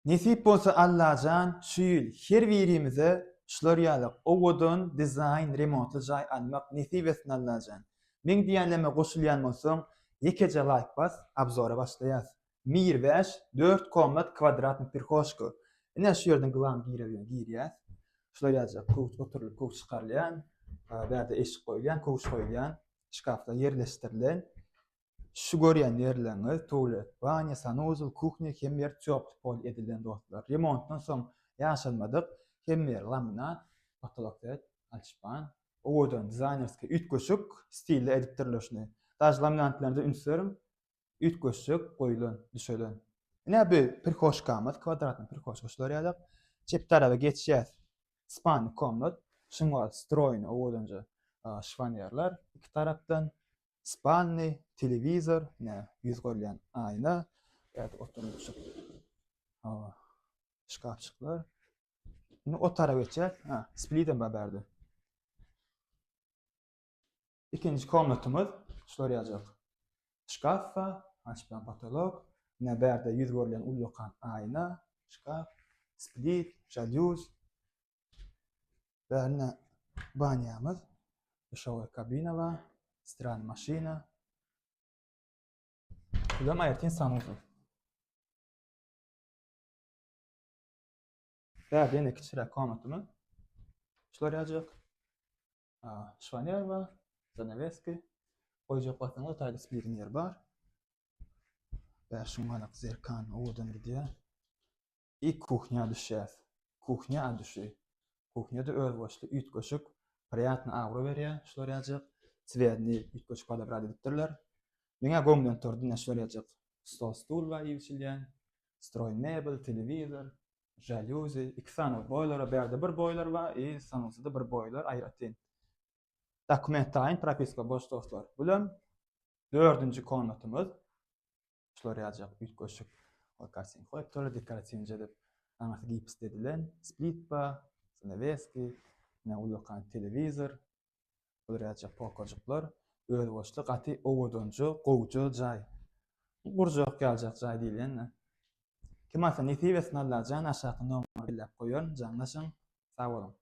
Nesip bolsa Allahan şu ýyl her birimize şular ýalyk owodun dizayn remontly jaý almak nesip etsin Allahan. Men diýenleme goşulýan bolsaň, ýekeje like bas, abzora başlaýas. Mir 5 4 komnat kvadratny hoşky. Ine şu ýerden glam girýär. Şular ýazjak, kow oturulyp kow çykarylýan, bäde eşik goýulýan, kow goýulýan, şkaflar ýerleşdirilen. Şu görýän ýerleriňiz tualet, banya, sanuzel, kuchня, hem ýer çöp bol edilen dostlar. Remontdan soň ýaşanmadyk, hem ýer laminat, patoloklet, alçpan, owodun dizaynerski ütköşük stilde edip dirilýär. Daş laminatlarynda ünsürüm, ütköşük goýulan, düşelen. Ine bir hoşkamyz, kvadratny bir hoşguşlar ýalyk. Çep tarafa geçýär. Span komnat, şuňa stroýny owodunja şifanyerler iki tarapdan. Spalny, televizor, ne yüz görýän ayna, ýa-da oturmuşyk. Şkafçyklar. Ine o tarafa geçer. Split'e berdi. İkinci komnatymyz şular ýazjak. Şkaffa, açpan patolok, ne berde yüz görýän ulýakan ayna, şkaf, split, jaluz. Berne banyamyz, duşowy kabina var. Stran maşina. Bulam aýerden sanuzel. Bäde ene kiçira komnatymy. Şular ýazjak. Şifonier bar, zanaveski. Oýjak batanyň taýda splitin ýeri bar. Bär şuňalyk zerkan owdan gidýär. Kuchня düşýär. Kuchня düşýär. Kuchняda öz boşly ütköşük, priýatny agro berýär. Şular ýazjak. Цветни ütköşük padabrad edipdirler. Meňe gömden turdy näşler ýazjak. Stol stul bar ýeşilýän. Stroy mebel, televizor, jaluzi, iki sanok boýlara berde bir boýlar bar, sanosyda bir boýlar aýratyn. Dokument taýyn propiska boş dostlar. Bulam 4-nji komnatymyz. Şular ýazjak ütköşük. Okasin goýup turdy dekorasiýonja dep aňasy gips dedilen. Split bar, zanaveski, ne ulýakan televizor. Bular ýazjak polkojuklar, öz boşly gaty owodunju, gowju jaý. Burjak galjak jaý diýilen. Kimasa nesip etsin Allahan aşaky nomera bilip goýan, jaňlaşyň, sag bolun.